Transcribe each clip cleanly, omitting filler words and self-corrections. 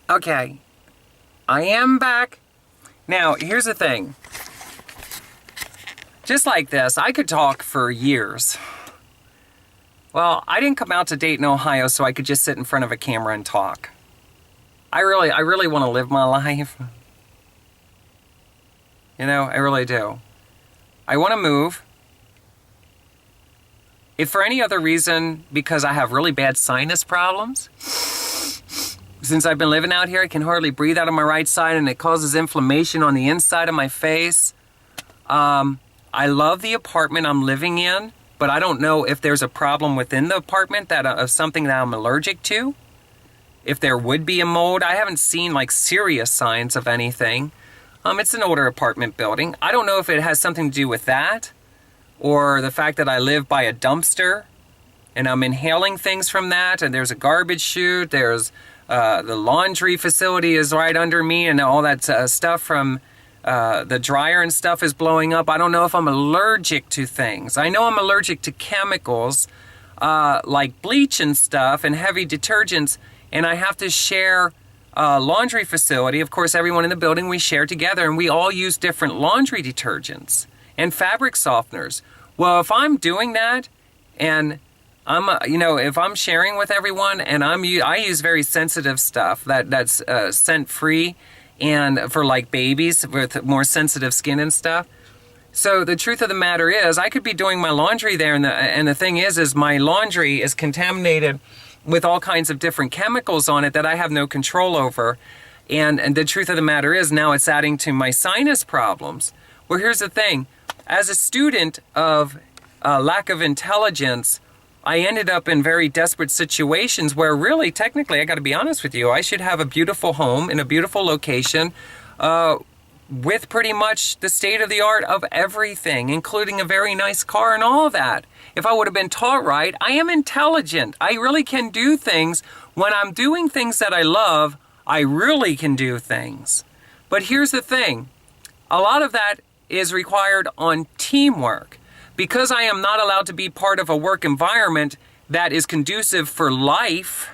Okay, I am back. Now, here's the thing. Just like this, I could talk for years. Well, I didn't come out to Dayton, Ohio, so I could just sit in front of a camera and talk. I really want to live my life. You know, I really do. I want to move. If for any other reason, because I have really bad sinus problems, since I've been living out here, I can hardly breathe out of my right side, and it causes inflammation on the inside of my face. I love the apartment I'm living in, but I don't know if there's a problem within the apartment that of something that I'm allergic to. If there would be a mold, I haven't seen like serious signs of anything. It's an older apartment building. I don't know if it has something to do with that, or the fact that I live by a dumpster and I'm inhaling things from that, and there's a garbage chute, there's the laundry facility is right under me, and all that stuff from the dryer and stuff is blowing up. I don't know if I'm allergic to things. I know I'm allergic to chemicals like bleach and stuff and heavy detergents, and I have to share a laundry facility. Of course, everyone in the building, we share together, and we all use different laundry detergents and fabric softeners. Well, if I'm doing that, and I'm, if I'm sharing with everyone, and I use very sensitive stuff that's scent free, and for like babies with more sensitive skin and stuff. So the truth of the matter is, I could be doing my laundry there, and the thing is my laundry is contaminated with all kinds of different chemicals on it that I have no control over. And the truth of the matter is, now it's adding to my sinus problems. Well, here's the thing. As a student of lack of intelligence, I ended up in very desperate situations where really, technically, I got to be honest with you, I should have a beautiful home in a beautiful location with pretty much the state of the art of everything, including a very nice car and all that. If I would have been taught right, I am intelligent. I really can do things. When I'm doing things that I love, I really can do things. But here's the thing. A lot of that is required on teamwork. Because I am not allowed to be part of a work environment that is conducive for life,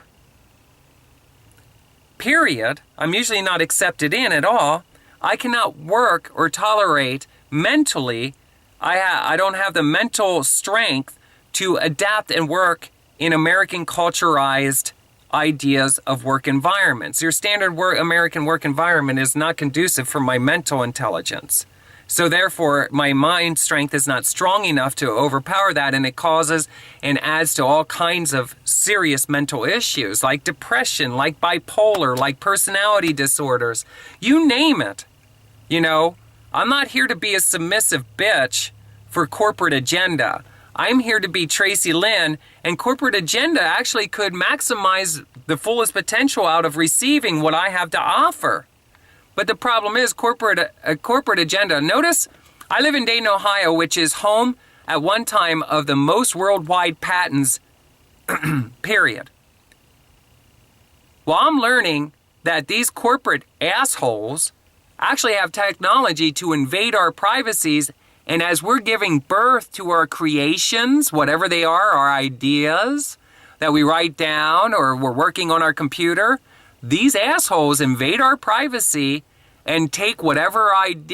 period, I'm usually not accepted in at all. I cannot work or tolerate mentally. I don't have the mental strength to adapt and work in American culturized ideas of work environments. Your standard American work environment is not conducive for my mental intelligence. So therefore, my mind strength is not strong enough to overpower that, and it causes and adds to all kinds of serious mental issues like depression, like bipolar, like personality disorders. You name it. You know, I'm not here to be a submissive bitch for corporate agenda. I'm here to be Tracilyn, and corporate agenda actually could maximize the fullest potential out of receiving what I have to offer. But the problem is corporate agenda. Notice, I live in Dayton, Ohio, which is home at one time of the most worldwide patents, period. Well, I'm learning that these corporate assholes actually have technology to invade our privacies, and as we're giving birth to our creations, whatever they are, our ideas that we write down or we're working on our computer, these assholes invade our privacy and take whatever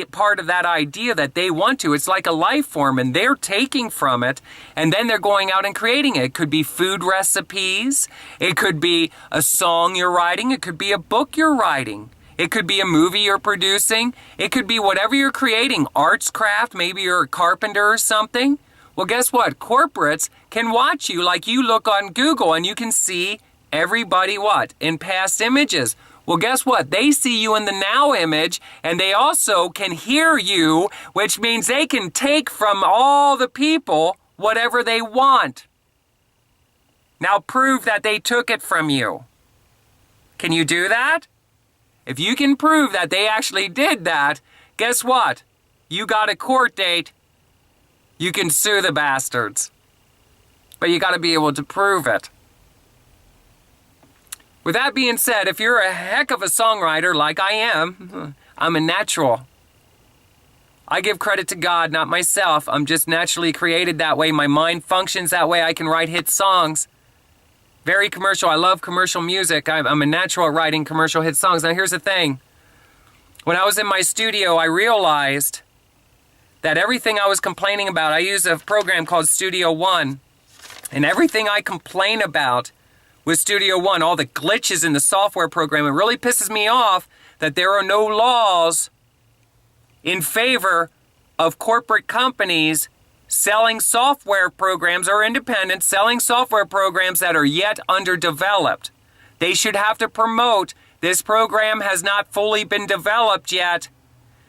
part of that idea that they want to. It's like a life form, and they're taking from it, and then they're going out and creating it. It could be food recipes. It could be a song you're writing. It could be a book you're writing. It could be a movie you're producing. It could be whatever you're creating, arts craft. Maybe you're a carpenter or something. Well, guess what? Corporates can watch you like you look on Google, and you can see everybody what? In past images. Well, guess what? They see you in the now image, and they also can hear you, which means they can take from all the people whatever they want. Now prove that they took it from you. Can you do that? If you can prove that they actually did that, guess what? You got a court date. You can sue the bastards. But you got to be able to prove it. With that being said, if you're a heck of a songwriter like I am, I'm a natural. I give credit to God, not myself. I'm just naturally created that way. My mind functions that way. I can write hit songs. Very commercial. I love commercial music. I'm a natural at writing commercial hit songs. Now here's the thing. When I was in my studio, I realized that everything I was complaining about, I use a program called Studio One, and everything I complain about with Studio One, all the glitches in the software program, it really pisses me off that there are no laws in favor of corporate companies selling software programs or independents selling software programs that are yet underdeveloped. They should have to promote this program has not fully been developed yet.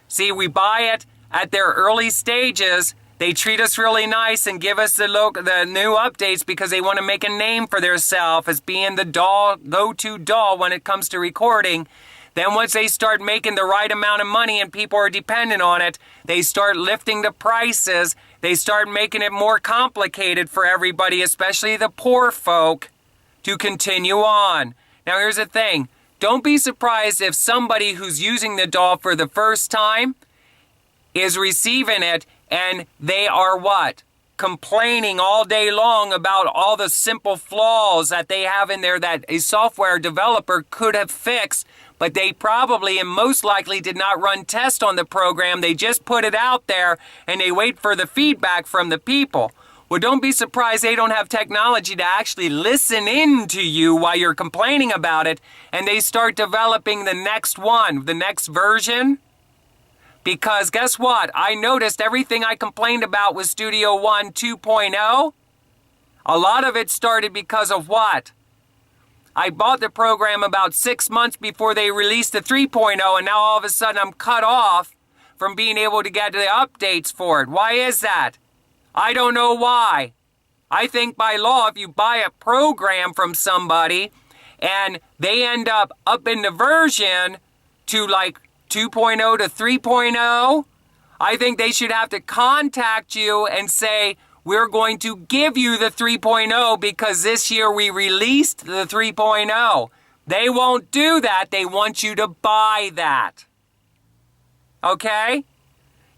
See, we buy it at their early stages. They treat us really nice and give us the new updates because they want to make a name for themselves as being the go-to DAW when it comes to recording. Then once they start making the right amount of money and people are dependent on it, they start lifting the prices. They start making it more complicated for everybody, especially the poor folk, to continue on. Now here's the thing. Don't be surprised if somebody who's using the DAW for the first time is receiving it and they are what? Complaining all day long about all the simple flaws that they have in there that a software developer could have fixed, but they probably and most likely did not run tests on the program. They just put it out there and they wait for the feedback from the people. Well, don't be surprised they don't have technology to actually listen in to you while you're complaining about it, and they start developing the next one, the next version. Because guess what? I noticed everything I complained about with Studio One 2.0, a lot of it started because of what? I bought the program about 6 months before they released the 3.0, and now all of a sudden I'm cut off from being able to get the updates for it. Why is that? I don't know why. I think by law, if you buy a program from somebody and they end up in the version to like 2.0 to 3.0, I think they should have to contact you and say, we're going to give you the 3.0 because this year we released the 3.0. They won't do that. They want you to buy that. Okay?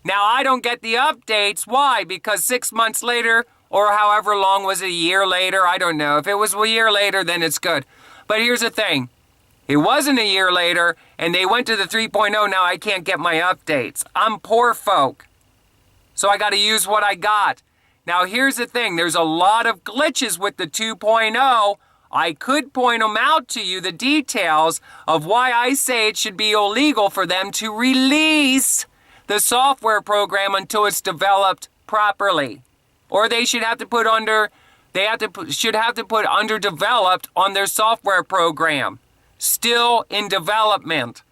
Now, I don't get the updates. Why? Because 6 months later, or however long was it, a year later, I don't know. If it was a year later, then it's good. But here's the thing. It wasn't a year later, and they went to the 3.0. Now I can't get my updates. I'm poor folk. So I got to use what I got. Now, here's the thing. There's a lot of glitches with the 2.0. I could point them out to you, the details of why I say it should be illegal for them to release the software program until it's developed properly. Or they should have to put should have to put underdeveloped on their software program. Still in development.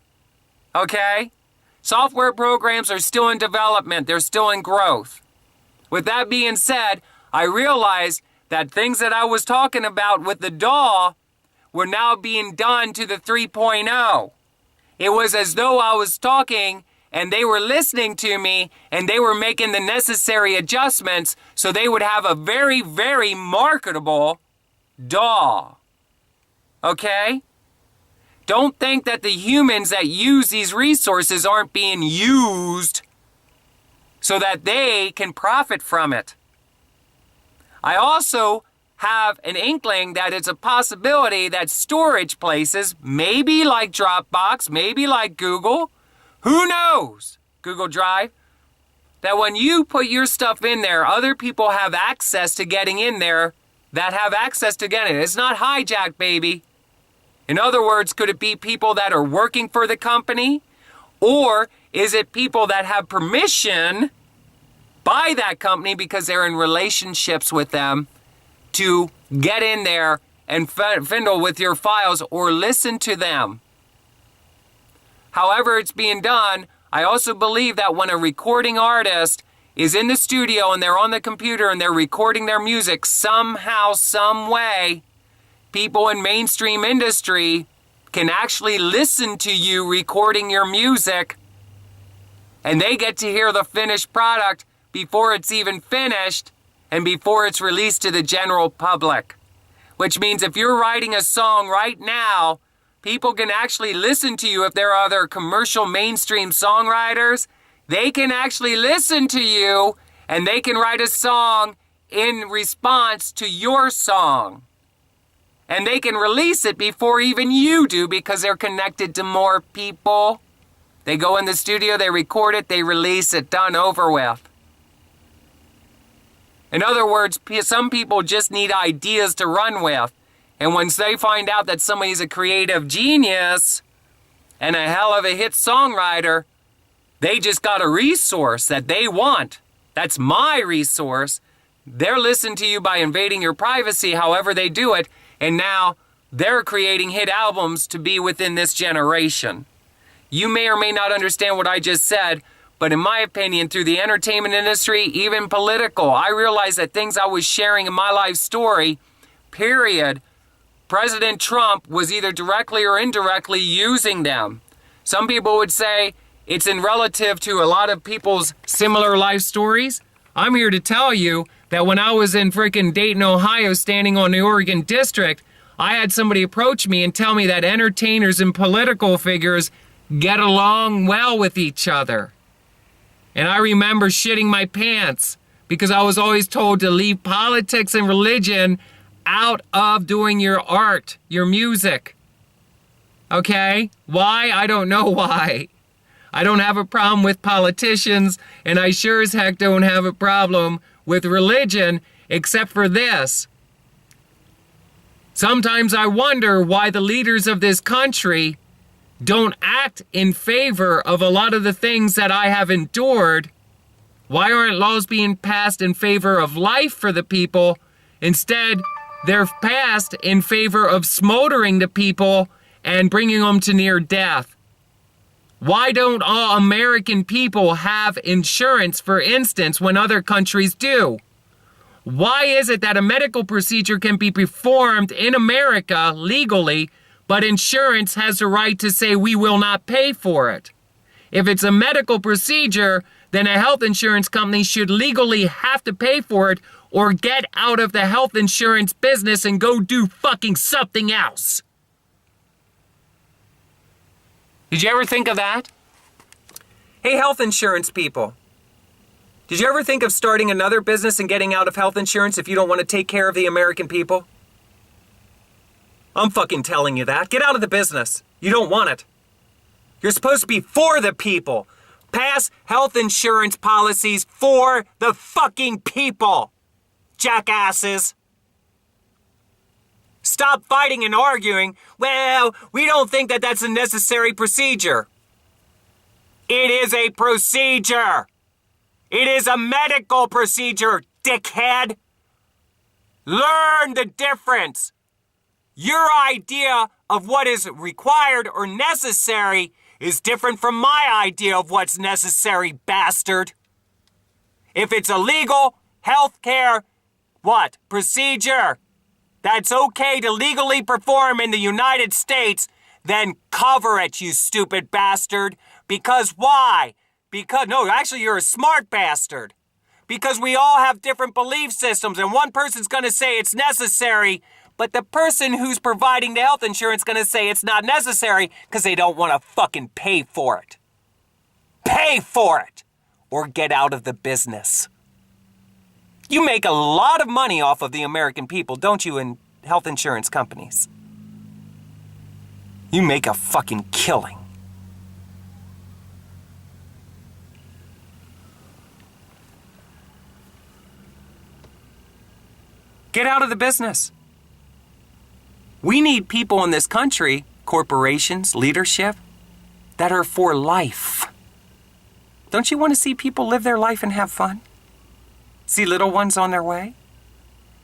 Okay? Software programs are still in development. They're still in growth. With that being said, I realized that things that I was talking about with the DAW were now being done to the 3.0. It was as though I was talking and they were listening to me and they were making the necessary adjustments so they would have a very, very marketable DAW. Okay? Don't think that the humans that use these resources aren't being used so that they can profit from it. I also have an inkling that it's a possibility that storage places, maybe like Dropbox, maybe like Google, who knows, Google Drive, that when you put your stuff in there, other people have access to getting in there that have access to getting it. It's not hijacked, baby. In other words, could it be people that are working for the company? Or is it people that have permission by that company because they're in relationships with them to get in there and fiddle with your files or listen to them? However it's being done, I also believe that when a recording artist is in the studio and they're on the computer and they're recording their music somehow, some way, people in mainstream industry can actually listen to you recording your music and they get to hear the finished product before it's even finished and before it's released to the general public. Which means if you're writing a song right now, people can actually listen to you. If there are other commercial mainstream songwriters, they can actually listen to you and they can write a song in response to your song. And they can release it before even you do because they're connected to more people. They go in the studio, they record it, they release it, done, over with. In other words, some people just need ideas to run with. And once they find out that somebody's a creative genius and a hell of a hit songwriter, they just got a resource that they want. That's my resource. They're listening to you by invading your privacy, however they do it, and now they're creating hit albums to be within this generation. You may or may not understand what I just said, but in my opinion, through the entertainment industry, even political, I realized that things I was sharing in my life story, period, President Trump was either directly or indirectly using them. Some people would say it's in relative to a lot of people's similar life stories. I'm here to tell you that when I was in freaking Dayton, Ohio, standing on the Oregon District, I had somebody approach me and tell me that entertainers and political figures get along well with each other. And I remember shitting my pants because I was always told to leave politics and religion out of doing your art, your music. Okay? Why? I don't know why. I don't have a problem with politicians, and I sure as heck don't have a problem with religion, except for this. Sometimes I wonder why the leaders of this country don't act in favor of a lot of the things that I have endured. Why aren't laws being passed in favor of life for the people? Instead, they're passed in favor of smoldering the people and bringing them to near death. Why don't all American people have insurance, for instance, when other countries do? Why is it that a medical procedure can be performed in America legally, but insurance has the right to say we will not pay for it? If it's a medical procedure, then a health insurance company should legally have to pay for it or get out of the health insurance business and go do fucking something else. Did you ever think of that? Hey, health insurance people. Did you ever think of starting another business and getting out of health insurance if you don't want to take care of the American people? I'm fucking telling you that. Get out of the business. You don't want it. You're supposed to be for the people. Pass health insurance policies for the fucking people. Jackasses. Stop fighting and arguing. Well, we don't think that that's a necessary procedure. It is a procedure. It is a medical procedure, dickhead. Learn the difference. Your idea of what is required or necessary is different from my idea of what's necessary, bastard. If it's a legal healthcare, procedure that's okay to legally perform in the United States, then cover it, you stupid bastard. Because why? Actually, you're a smart bastard. Because we all have different belief systems, and one person's going to say it's necessary, but the person who's providing the health insurance is going to say it's not necessary because they don't want to fucking pay for it. Pay for it, or get out of the business. You make a lot of money off of the American people, don't you, in health insurance companies? You make a fucking killing. Get out of the business. We need people in this country, corporations, leadership, that are for life. Don't you want to see people live their life and have fun? See little ones on their way?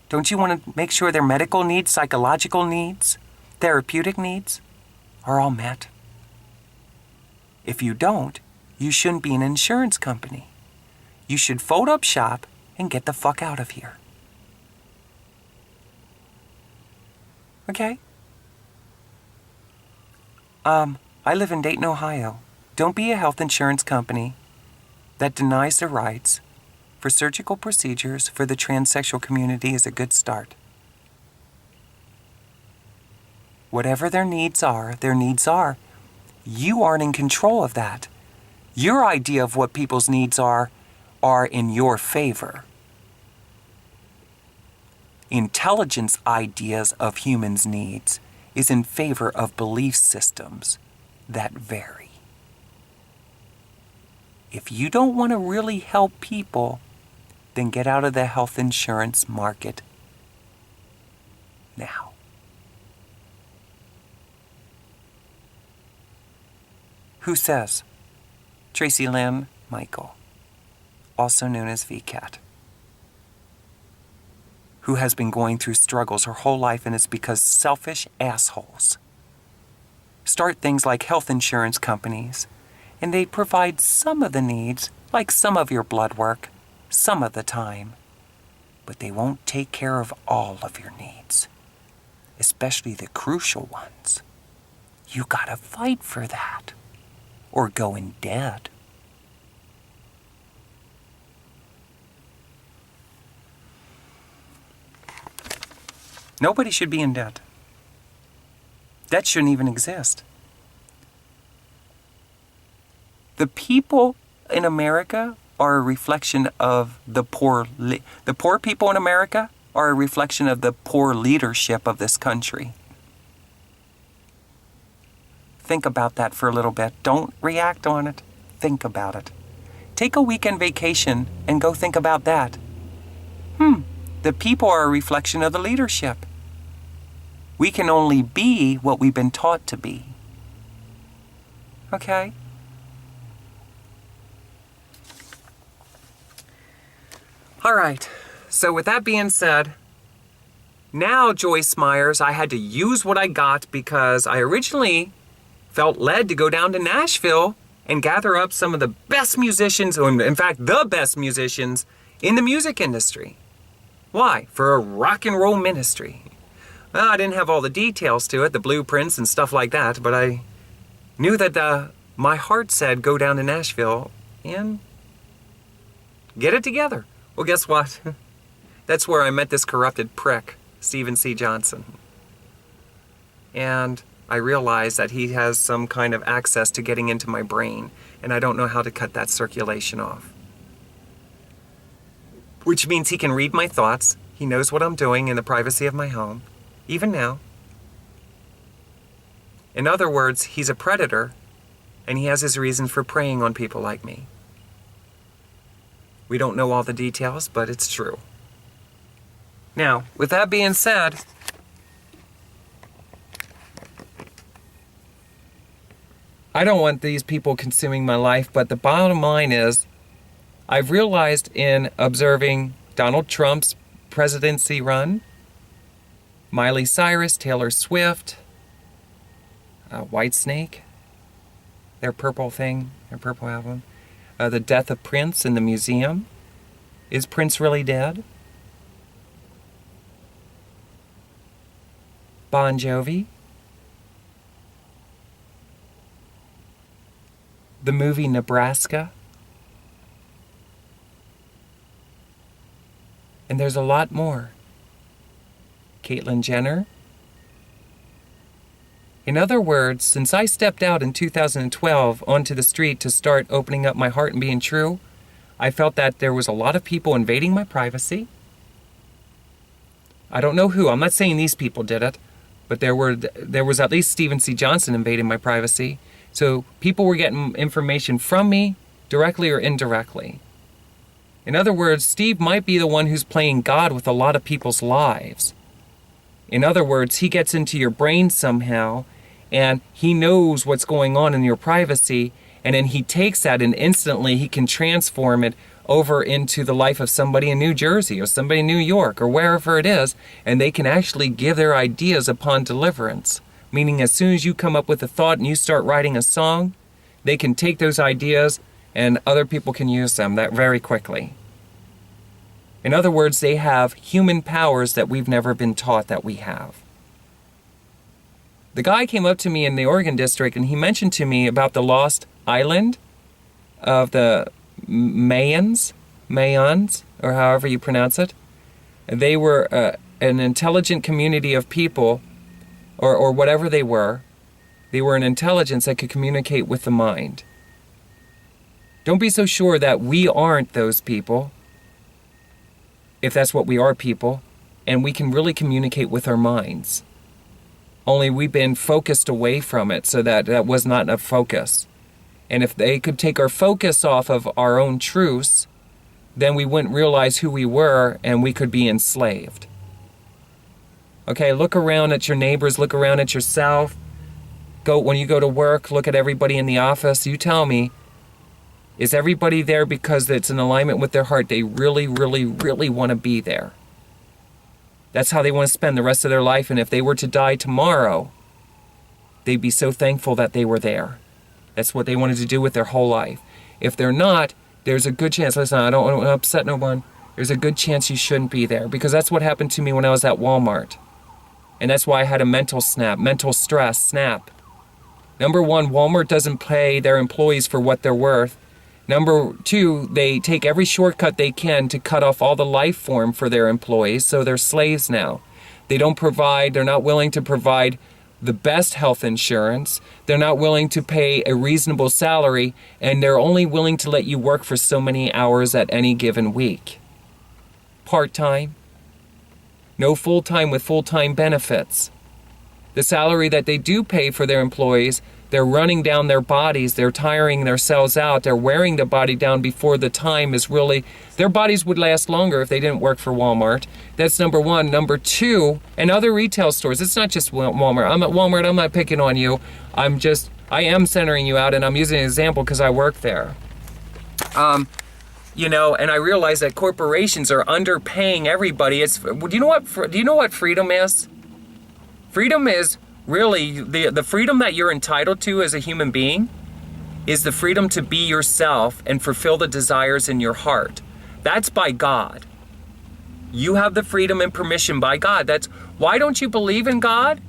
Don't you want to make sure their medical needs, psychological needs, therapeutic needs are all met? If you don't, you shouldn't be an insurance company. You should fold up shop and get the fuck out of here. Okay? I live in Dayton, Ohio. Don't be a health insurance company that denies the rights for surgical procedures for the transsexual community is a good start. Whatever their needs are, their needs are. You aren't in control of that. Your idea of what people's needs are in your favor. Intelligence ideas of humans' needs is in favor of belief systems that vary. If you don't want to really help people, then get out of the health insurance market now. Who says? Tracilyn Michael, also known as VCAT, who has been going through struggles her whole life, and it's because selfish assholes start things like health insurance companies, and they provide some of the needs, like some of your blood work, some of the time, but they won't take care of all of your needs, especially the crucial ones. You gotta fight for that, or go in debt. Nobody should be in debt. Debt shouldn't even exist. The people in America are a reflection of the poor. The poor people in America are a reflection of the poor leadership of this country. Think about that for a little bit. Don't react on it. Think about it. Take a weekend vacation and go think about that. The people are a reflection of the leadership. We can only be what we've been taught to be. Okay? All right. So with that being said, now, Joyce Myers, I had to use what I got because I originally felt led to go down to Nashville and gather up some of the best musicians, or in fact, the best musicians in the music industry. Why? For a rock and roll ministry. Well, I didn't have all the details to it, the blueprints and stuff like that, but I knew that my heart said go down to Nashville and get it together. Well, guess what? That's where I met this corrupted prick, Stephen C. Johnson. And I realized that he has some kind of access to getting into my brain, and I don't know how to cut that circulation off. Which means he can read my thoughts. He knows what I'm doing in the privacy of my home, even now. In other words, he's a predator, and he has his reasons for preying on people like me. We don't know all the details, but it's true. Now, with that being said, I don't want these people consuming my life, but the bottom line is, I've realized in observing Donald Trump's presidency run, Miley Cyrus, Taylor Swift, Whitesnake, their purple album, the death of Prince in the museum. Is Prince really dead? Bon Jovi. The movie Nebraska. And there's a lot more. Caitlyn Jenner. In other words, since I stepped out in 2012 onto the street to start opening up my heart and being true, I felt that there was a lot of people invading my privacy. I don't know who. I'm not saying these people did it, but there was at least Stephen C. Johnson invading my privacy. So people were getting information from me, directly or indirectly. In other words, Steve might be the one who's playing God with a lot of people's lives. In other words, he gets into your brain somehow, and he knows what's going on in your privacy, and then he takes that and instantly he can transform it over into the life of somebody in New Jersey or somebody in New York or wherever it is, and they can actually give their ideas upon deliverance. Meaning as soon as you come up with a thought and you start writing a song, they can take those ideas and other people can use them that very quickly. In other words, they have human powers that we've never been taught that we have. The guy came up to me in the Oregon district and he mentioned to me about the lost island of the Mayans, or however you pronounce it. They were an intelligent community of people, or whatever they were. They were an intelligence that could communicate with the mind. Don't be so sure that we aren't those people, if that's what we are, people. and we can really communicate with our minds. Only we've been focused away from it, so that was not enough focus. And if they could take our focus off of our own truths, then we wouldn't realize who we were, and we could be enslaved. Okay, look around at your neighbors, look around at yourself. When you go to work, look at everybody in the office. You tell me, is everybody there because it's in alignment with their heart? They really, really, really want to be there. That's how they want to spend the rest of their life. And if they were to die tomorrow, they'd be so thankful that they were there. That's what they wanted to do with their whole life. If they're not, there's a good chance, listen, I don't want to upset no one. There's a good chance you shouldn't be there, because that's what happened to me when I was at Walmart. And that's why I had a mental stress snap. Number one, Walmart doesn't pay their employees for what they're worth. Number two, they take every shortcut they can to cut off all the life form for their employees, so they're slaves now. They're not willing to provide the best health insurance. They're not willing to pay a reasonable salary, and they're only willing to let you work for so many hours at any given week. Part-time. No full-time with full-time benefits. The salary that they do pay for their employees, they're running down their bodies, they're tiring themselves out, they're wearing the body down before the time is really... Their bodies would last longer if they didn't work for Walmart. That's number one. Number two, and other retail stores, it's not just Walmart. I'm at Walmart, I'm not picking on you. I am centering you out, and I'm using an example because I work there. And I realize that corporations are underpaying everybody. Do you know what freedom is? Freedom is really the freedom that you're entitled to as a human being is the freedom to be yourself and fulfill the desires in your heart. That's by God. You have the freedom and permission by God. Why don't you believe in God?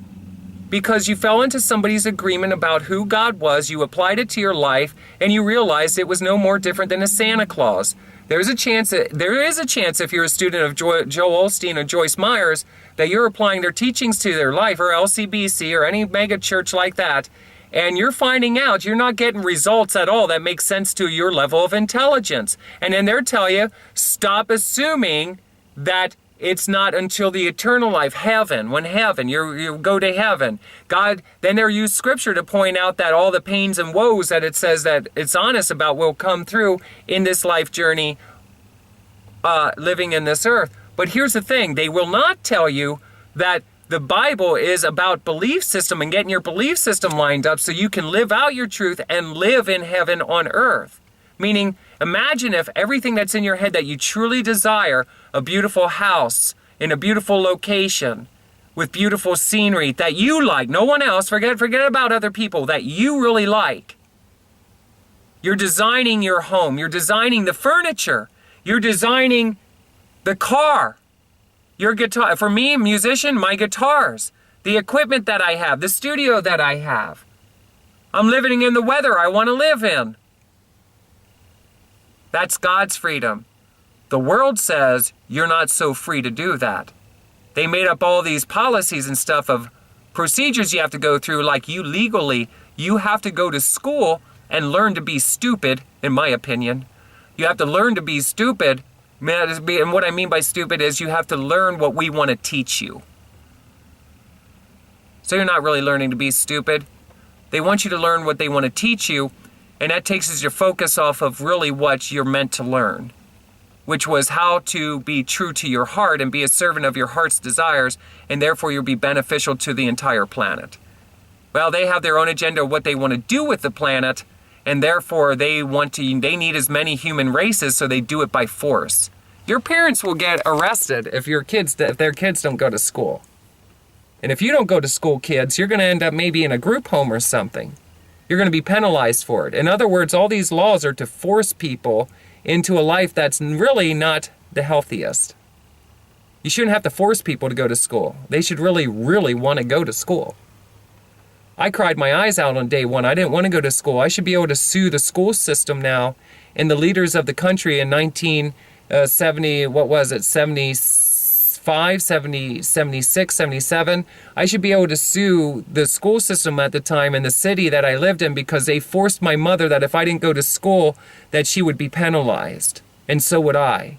Because you fell into somebody's agreement about who God was, you applied it to your life, and you realized it was no more different than a Santa Claus. There is a chance if you're a student of Joel Osteen or Joyce Myers that you're applying their teachings to their life, or LCBC or any mega church like that, and you're finding out you're not getting results at all that make sense to your level of intelligence. And then they're telling you, stop assuming that it's not until the eternal life, when you go to heaven. God, then they use scripture to point out that all the pains and woes that it says that it's honest about will come through in this life journey, living in this earth. But here's the thing, they will not tell you that the Bible is about belief system and getting your belief system lined up so you can live out your truth and live in heaven on earth. Meaning, imagine if everything that's in your head that you truly desire, a beautiful house in a beautiful location with beautiful scenery that you like, no one else, forget about other people, that you really like. You're designing your home, you're designing the furniture, you're designing the car, your guitar. For me, musician, my guitars, the equipment that I have, the studio that I have. I'm living in the weather I want to live in. That's God's freedom. The world says you're not so free to do that. They made up all these policies and stuff of procedures you have to go through, like you have to go to school and learn to be stupid, in my opinion. You have to learn to be stupid, and what I mean by stupid is you have to learn what we want to teach you. So you're not really learning to be stupid. They want you to learn what they want to teach you, and that takes your focus off of really what you're meant to learn, which was how to be true to your heart and be a servant of your heart's desires, and therefore you'll be beneficial to the entire planet. Well, they have their own agenda of what they want to do with the planet, and therefore they need as many human races, so they do it by force. Your parents will get arrested if their kids don't go to school. And if you don't go to school, kids, you're going to end up maybe in a group home or something. You're going to be penalized for it. In other words, all these laws are to force people into a life that's really not the healthiest. You shouldn't have to force people to go to school. They should really, really want to go to school. I cried my eyes out on day one. I didn't want to go to school. I should be able to sue the school system now and the leaders of the country in 75, 70, 76, 77. I should be able to sue the school system at the time in the city that I lived in because they forced my mother that if I didn't go to school, that she would be penalized. And so would I.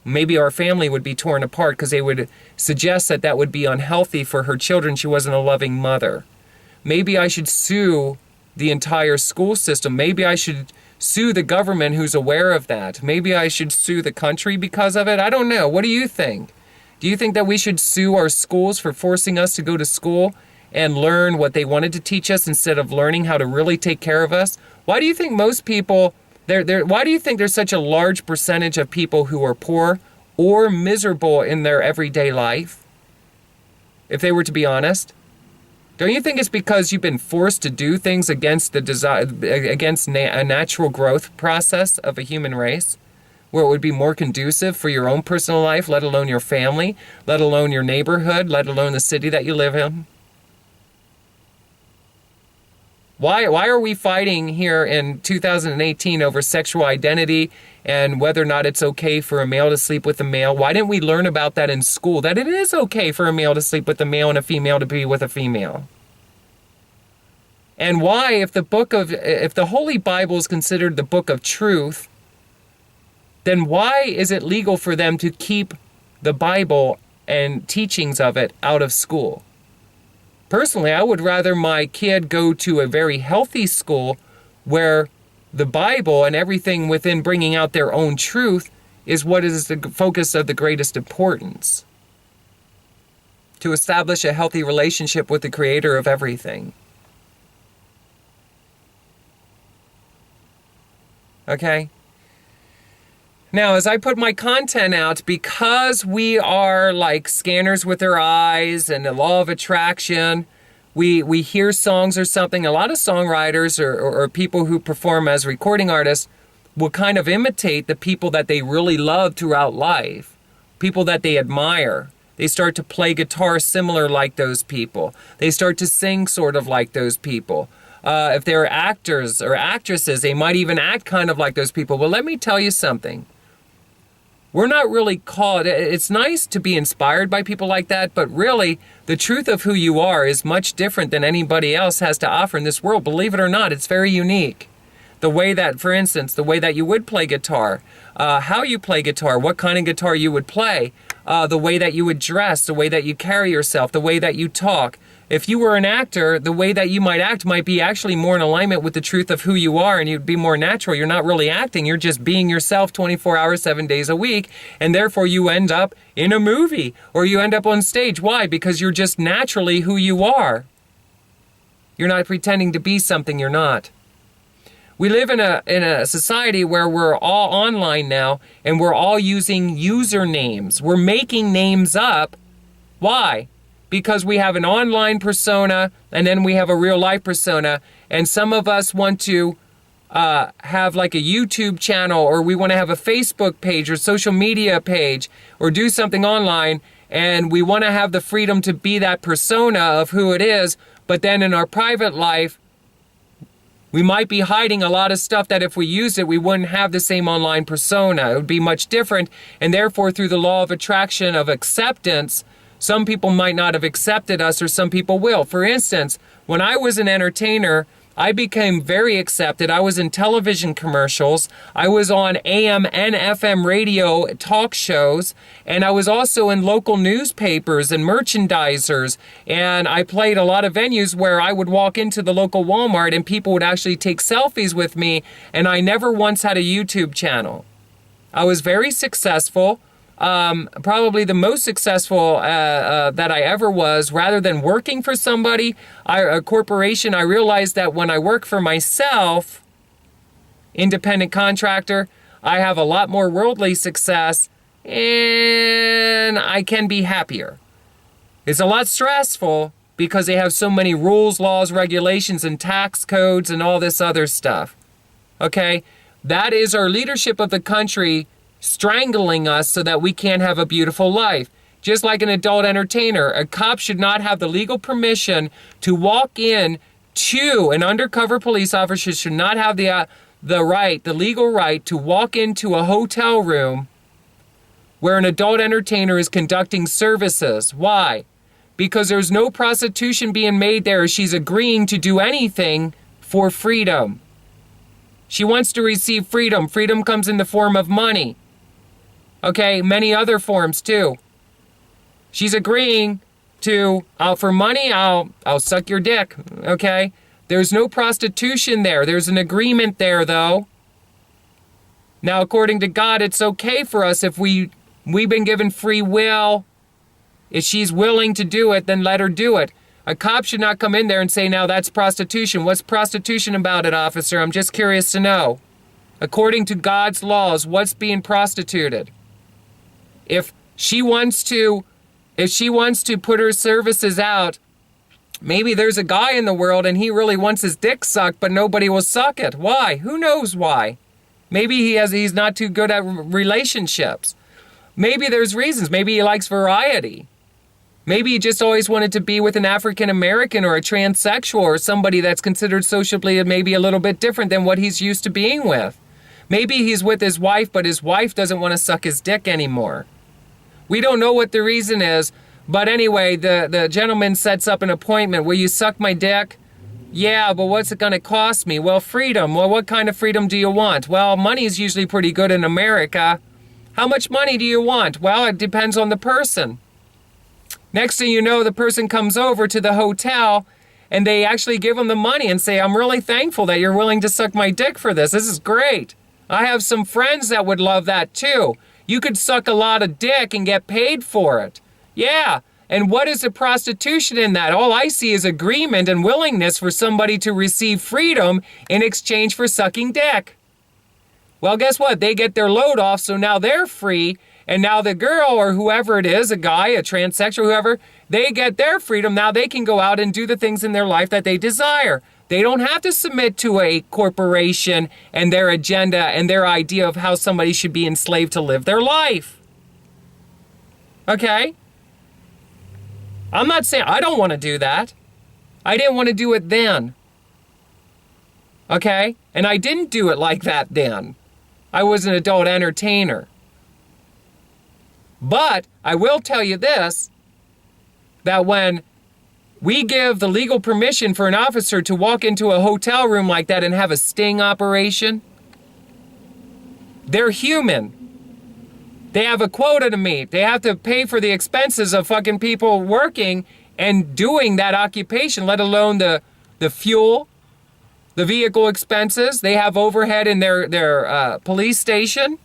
Maybe our family would be torn apart because they would suggest that that would be unhealthy for her children. She wasn't a loving mother. Maybe I should sue the entire school system. Maybe I should sue the government who's aware of that. Maybe I should sue the country because of it. I don't know. What do you think? Do you think that we should sue our schools for forcing us to go to school and learn what they wanted to teach us instead of learning how to really take care of us? Why do you think most people, why do you think there's such a large percentage of people who are poor or miserable in their everyday life? If they were to be honest? Don't you think it's because you've been forced to do things against the a natural growth process of a human race, where it would be more conducive for your own personal life, let alone your family, let alone your neighborhood, let alone the city that you live in? Why are we fighting here in 2018 over sexual identity and whether or not it's okay for a male to sleep with a male? Why didn't we learn about that in school, that it is okay for a male to sleep with a male and a female to be with a female? And why, if the Holy Bible is considered the book of truth, then why is it legal for them to keep the Bible and teachings of it out of school? Personally, I would rather my kid go to a very healthy school where the Bible and everything within bringing out their own truth is what is the focus of the greatest importance. To establish a healthy relationship with the Creator of everything. Okay? Now, as I put my content out, because we are like scanners with our eyes and the law of attraction, we hear songs or something. A lot of songwriters or people who perform as recording artists will kind of imitate the people that they really love throughout life, people that they admire. They start to play guitar similar like those people. They start to sing sort of like those people. If they're actors or actresses, they might even act kind of like those people. Well, let me tell you something. We're not really called, it's nice to be inspired by people like that, but really, the truth of who you are is much different than anybody else has to offer in this world. Believe it or not, it's very unique. The way that, for instance, the way that you would play guitar, how you play guitar, what kind of guitar you would play, the way that you would dress, the way that you carry yourself, the way that you talk. If you were an actor, the way that you might act might be actually more in alignment with the truth of who you are, and you'd be more natural. You're not really acting. You're just being yourself 24 hours, 7 days a week, and therefore you end up in a movie or you end up on stage. Why? Because you're just naturally who you are. You're not pretending to be something you're not. We live in a society where we're all online now, and we're all using usernames. We're making names up. Why? Because we have an online persona and then we have a real life persona, and some of us want to have like a YouTube channel, or we want to have a Facebook page or social media page or do something online, and we want to have the freedom to be that persona of who it is, but then in our private life we might be hiding a lot of stuff that if we used it we wouldn't have the same online persona. It would be much different, and therefore through the law of attraction of acceptance, some people might not have accepted us, or some people will. For instance, when I was an entertainer, I became very accepted. I was in television commercials. I was on AM and FM radio talk shows. And I was also in local newspapers and merchandisers. And I played a lot of venues where I would walk into the local Walmart and people would actually take selfies with me. And I never once had a YouTube channel. I was very successful. Probably the most successful that I ever was. Rather than working for somebody, a corporation, I realized that when I work for myself, independent contractor, I have a lot more worldly success and I can be happier. It's a lot stressful because they have so many rules, laws, regulations, and tax codes and all this other stuff. Okay? That is our leadership of the country strangling us so that we can't have a beautiful life. Just like an adult entertainer, a cop should not have the legal permission to walk in to an undercover police officer should not have the legal right to walk into a hotel room where an adult entertainer is conducting services. Why? Because there's no prostitution being made there. She's agreeing to do anything for freedom. She wants to receive freedom. Freedom comes in the form of money. Okay, many other forms too. She's agreeing to, for money, I'll suck your dick, okay? There's no prostitution there. There's an agreement there, though. Now, according to God, it's okay for us if we've been given free will. If she's willing to do it, then let her do it. A cop should not come in there and say, now that's prostitution. What's prostitution about it, officer? I'm just curious to know. According to God's laws, what's being prostituted? If she wants to put her services out, maybe there's a guy in the world and he really wants his dick sucked, but nobody will suck it. Why? Who knows why? Maybe he's not too good at relationships. Maybe there's reasons. Maybe he likes variety. Maybe he just always wanted to be with an African American or a transsexual or somebody that's considered socially maybe a little bit different than what he's used to being with. Maybe he's with his wife, but his wife doesn't want to suck his dick anymore. We don't know what the reason is, but anyway, the gentleman sets up an appointment. Will you suck my dick? Yeah, but what's it going to cost me? Well, freedom. Well, what kind of freedom do you want? Well, money's usually pretty good in America. How much money do you want? Well, it depends on the person. Next thing you know, the person comes over to the hotel and they actually give him the money and say, I'm really thankful that you're willing to suck my dick for this. This is great. I have some friends that would love that too. You could suck a lot of dick and get paid for it. Yeah. And what is the prostitution in that? All I see is agreement and willingness for somebody to receive freedom in exchange for sucking dick. Well, guess what? They get their load off, so now they're free. And now the girl or whoever it is, a guy, a transsexual, whoever, they get their freedom. Now they can go out and do the things in their life that they desire. They don't have to submit to a corporation and their agenda and their idea of how somebody should be enslaved to live their life. Okay? I'm not saying I don't want to do that. I didn't want to do it then. Okay? And I didn't do it like that then. I was an adult entertainer. But I will tell you this, that when we give the legal permission for an officer to walk into a hotel room like that and have a sting operation, they're human. They have a quota to meet. They have to pay for the expenses of fucking people working and doing that occupation, let alone the fuel, the vehicle expenses. They have overhead in their police station.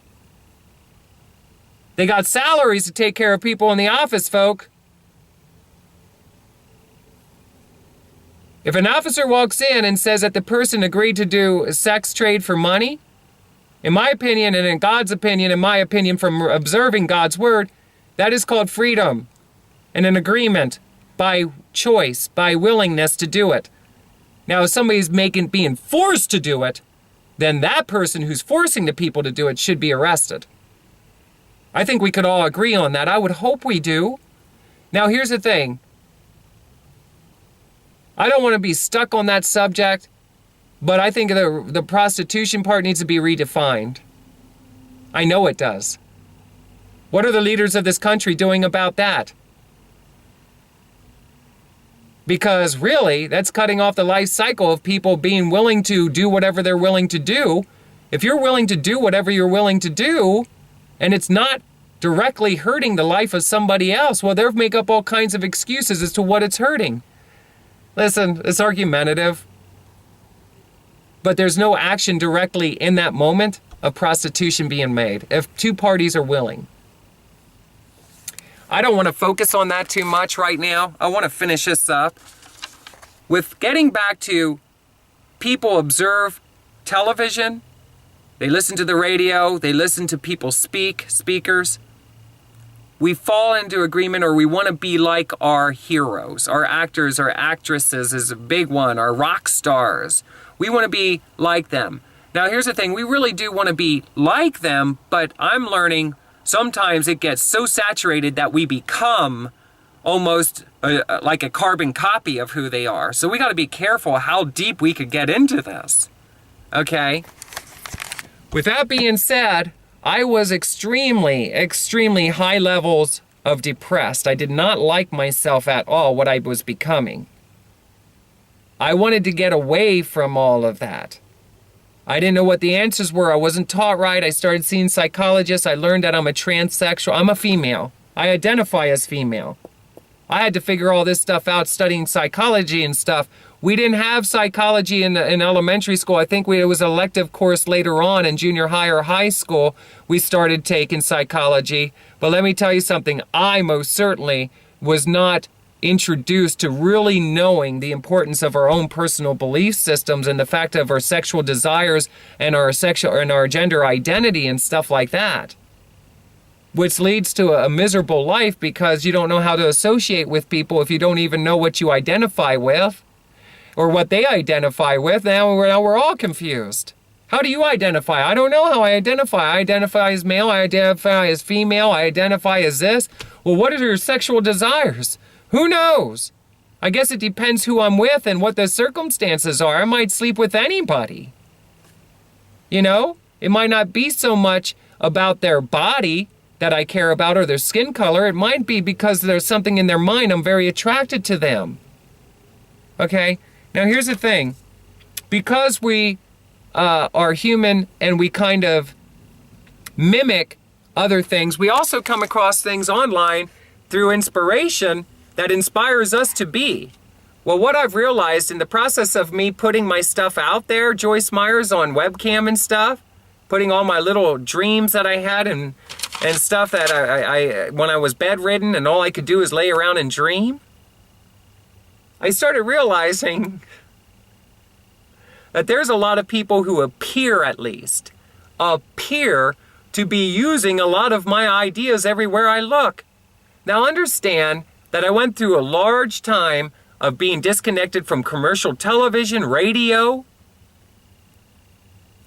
They got salaries to take care of people in the office, folk. If an officer walks in and says that the person agreed to do a sex trade for money, in my opinion, and in God's opinion, in my opinion, from observing God's word, that is called freedom and an agreement by choice, by willingness to do it. Now, if somebody's being forced to do it, then that person who's forcing the people to do it should be arrested. I think we could all agree on that. I would hope we do. Now, here's the thing. I don't want to be stuck on that subject, but I think the prostitution part needs to be redefined. I know it does. What are the leaders of this country doing about that? Because really, that's cutting off the life cycle of people being willing to do whatever they're willing to do. If you're willing to do whatever you're willing to do, and it's not directly hurting the life of somebody else, well, they'll make up all kinds of excuses as to what it's hurting. Listen, it's argumentative, but there's no action directly in that moment of prostitution being made if two parties are willing. I don't want to focus on that too much right now. I want to finish this up with getting back to people observe television. They listen to the radio. They listen to people speakers. We fall into agreement, or we want to be like our heroes. Our actors, our actresses is a big one. Our rock stars. We want to be like them. Now, here's the thing. We really do want to be like them, but I'm learning sometimes it gets so saturated that we become almost like a carbon copy of who they are. So we got to be careful how deep we could get into this. Okay? With that being said, I was extremely high levels of depressed. I did not like myself at all, what I was becoming. I wanted to get away from all of that. I didn't know what the answers were. I wasn't taught right. I started seeing psychologists. I learned that I'm a transsexual. I'm a female. I identify as female. I had to figure all this stuff out studying psychology and stuff. We didn't have psychology in elementary school. I think it was an elective course later on in junior high or high school. We started taking psychology. But let me tell you something. I most certainly was not introduced to really knowing the importance of our own personal belief systems and the fact of our sexual desires and our sexual and our gender identity and stuff like that, which leads to a miserable life because you don't know how to associate with people if you don't even know what you identify with or what they identify with. Now we're all confused. How do you identify? I don't know how I identify. I identify as male, I identify as female, I identify as this. Well, what are your sexual desires? Who knows? I guess it depends who I'm with and what the circumstances are. I might sleep with anybody. You know, it might not be so much about their body that I care about or their skin color. It might be because there's something in their mind. I'm very attracted to them. Okay? Now here's the thing. Because we are human and we kind of mimic other things, we also come across things online through inspiration that inspires us to be. Well, what I've realized in the process of me putting my stuff out there, Joyce Myers, on webcam and stuff, putting all my little dreams that I had and stuff that I when I was bedridden and all I could do is lay around and dream, I started realizing that there's a lot of people who appear to be using a lot of my ideas everywhere I look. Now understand that I went through a large time of being disconnected from commercial television, radio,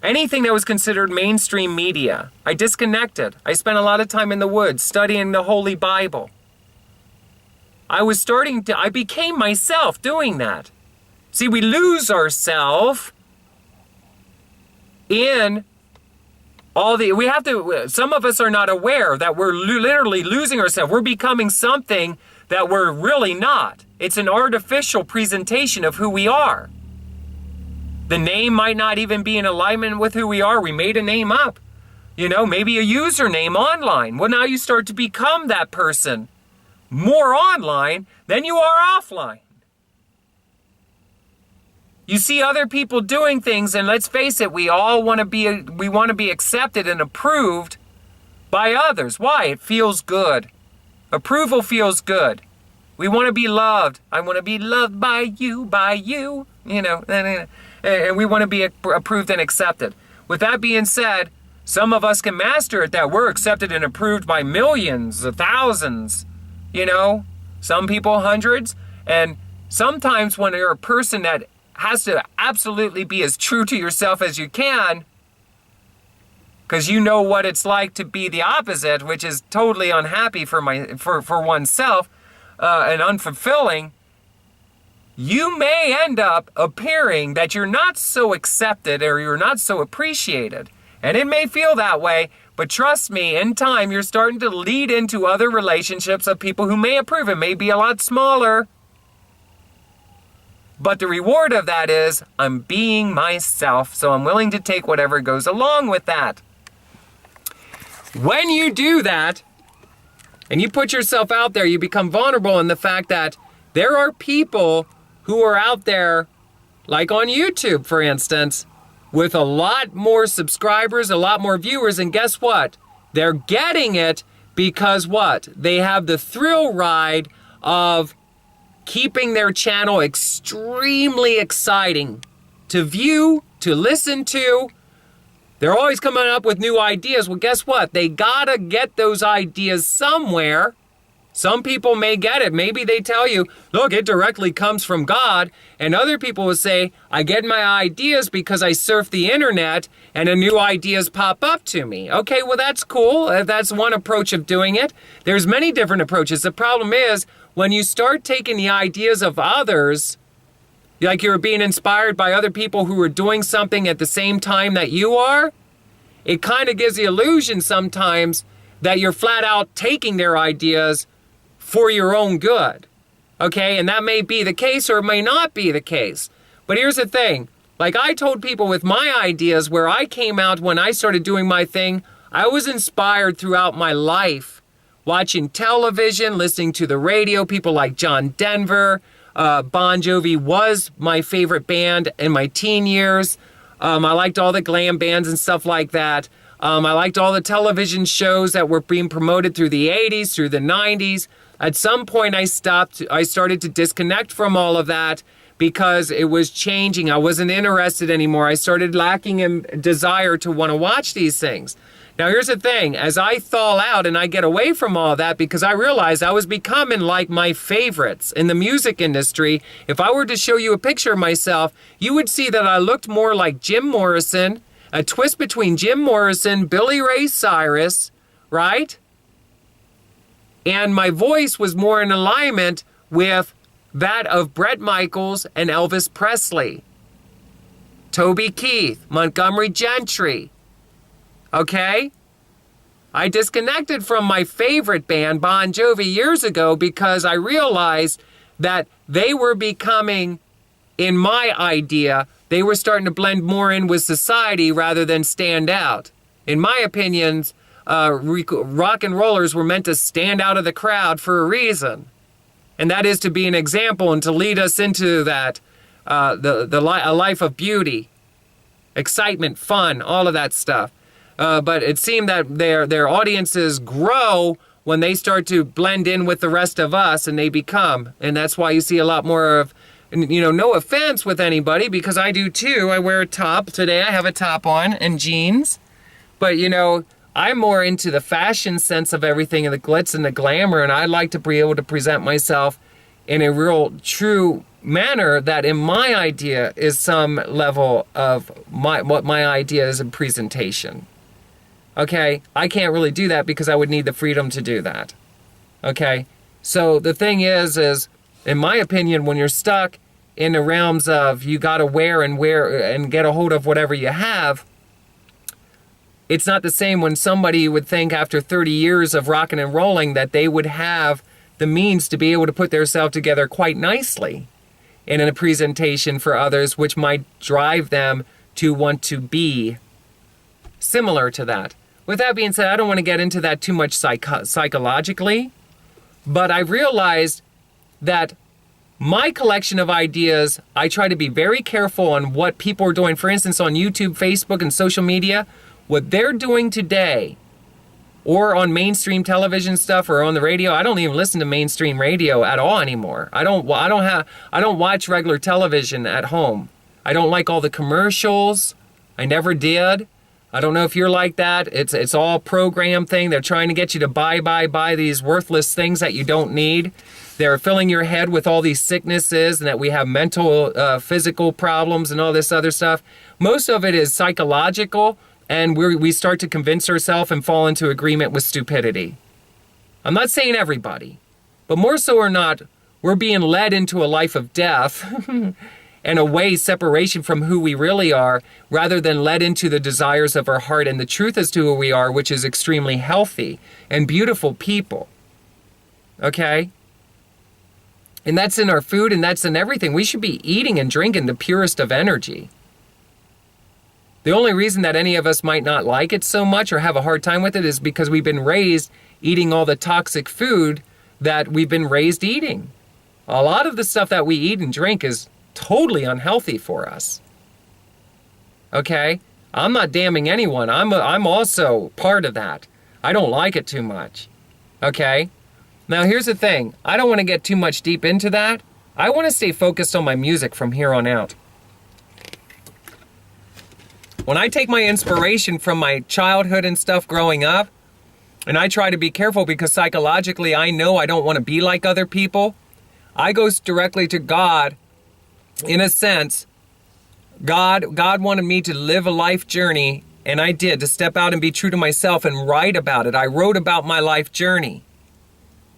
anything that was considered mainstream media. I disconnected. I spent a lot of time in the woods studying the Holy Bible. I became myself doing that. See, we lose ourselves in some of us are not aware that we're literally losing ourselves. We're becoming something that we're really not. It's an artificial presentation of who we are. The name might not even be in alignment with who we are. We made a name up. You know, maybe a username online. Well, now you start to become that person more online than you are offline. You see other people doing things, and let's face it, we want to be accepted and approved by others. Why? It feels good. Approval feels good. We want to be loved. I want to be loved by you, you know, and we want to be approved and accepted. With that being said, some of us can master it that we're accepted and approved by millions, thousands, you know, some people hundreds. And sometimes when you're a person that has to absolutely be as true to yourself as you can, because you know what it's like to be the opposite, which is totally unhappy for oneself and unfulfilling, you may end up appearing that you're not so accepted or you're not so appreciated. And it may feel that way, but trust me, in time, you're starting to lead into other relationships of people who may approve. It may be a lot smaller, but the reward of that is I'm being myself, so I'm willing to take whatever goes along with that. When you do that, and you put yourself out there, you become vulnerable in the fact that there are people who are out there, like on YouTube, for instance, with a lot more subscribers, a lot more viewers, and guess what? They're getting it because what? They have the thrill ride of keeping their channel extremely exciting to view, to listen to. They're always coming up with new ideas. Well, guess what? They gotta get those ideas somewhere. Some people may get it. Maybe they tell you, look, it directly comes from God. And other people will say, I get my ideas because I surf the internet and the new ideas pop up to me. Okay, well, that's cool. That's one approach of doing it. There's many different approaches. The problem is when you start taking the ideas of others, like you're being inspired by other people who are doing something at the same time that you are, it kind of gives the illusion sometimes that you're flat out taking their ideas for your own good. Okay, and that may be the case or it may not be the case. But here's the thing. Like I told people with my ideas where I came out when I started doing my thing, I was inspired throughout my life, watching television, listening to the radio, people like John Denver. Bon Jovi was my favorite band in my teen years. I liked all the glam bands and stuff like that. I liked all the television shows that were being promoted through the 80s, through the 90s. At some point I started to disconnect from all of that because it was changing. I wasn't interested anymore. I started lacking in desire to want to watch these things. Now here's the thing, as I thaw out and I get away from all that because I realized I was becoming like my favorites in the music industry. If I were to show you a picture of myself, you would see that I looked more like Jim Morrison, a twist between Jim Morrison, Billy Ray Cyrus, right? And my voice was more in alignment with that of Bret Michaels and Elvis Presley, Toby Keith, Montgomery Gentry. Okay? I disconnected from my favorite band, Bon Jovi, years ago because I realized that they were becoming, in my idea, they were starting to blend more in with society rather than stand out. In my opinions, rock and rollers were meant to stand out of the crowd for a reason. And that is to be an example and to lead us into that, a life of beauty, excitement, fun, all of that stuff. But it seemed that their audiences grow when they start to blend in with the rest of us and they become. And that's why you see a lot more of, no offense with anybody because I do too. I wear a top. Today I have a top on and jeans. But, I'm more into the fashion sense of everything and the glitz and the glamour. And I like to be able to present myself in a real true manner that in my idea is some level of what my idea is in presentation. Okay, I can't really do that because I would need the freedom to do that. Okay, so the thing is, in my opinion, when you're stuck in the realms of you got to wear and get a hold of whatever you have, it's not the same when somebody would think after 30 years of rocking and rolling that they would have the means to be able to put themselves together quite nicely in a presentation for others, which might drive them to want to be similar to that. With that being said, I don't want to get into that too much psychologically, but I realized that my collection of ideas, I try to be very careful on what people are doing. For instance, on YouTube, Facebook, and social media, what they're doing today, or on mainstream television stuff, or on the radio. I don't even listen to mainstream radio at all anymore. I don't watch regular television at home. I don't like all the commercials. I never did. I don't know if you're like that. It's all program thing. They're trying to get you to buy these worthless things that you don't need. They're filling your head with all these sicknesses and that we have mental, physical problems and all this other stuff. Most of it is psychological, and we start to convince ourselves and fall into agreement with stupidity. I'm not saying everybody, but more so or not, we're being led into a life of death and away separation from who we really are, rather than led into the desires of our heart and the truth as to who we are, which is extremely healthy and beautiful people. Okay? And that's in our food and that's in everything. We should be eating and drinking the purest of energy. The only reason that any of us might not like it so much or have a hard time with it is because we've been raised eating all the toxic food that we've been raised eating. A lot of the stuff that we eat and drink is totally unhealthy for us. Okay? I'm not damning anyone. I'm also part of that. I don't like it too much. Okay? Now here's the thing. I don't want to get too much deep into that. I want to stay focused on my music from here on out. When I take my inspiration from my childhood and stuff growing up, and I try to be careful because psychologically I know I don't want to be like other people, I go directly to God. In a sense, God wanted me to live a life journey, and I did, to step out and be true to myself and write about it. I wrote about my life journey,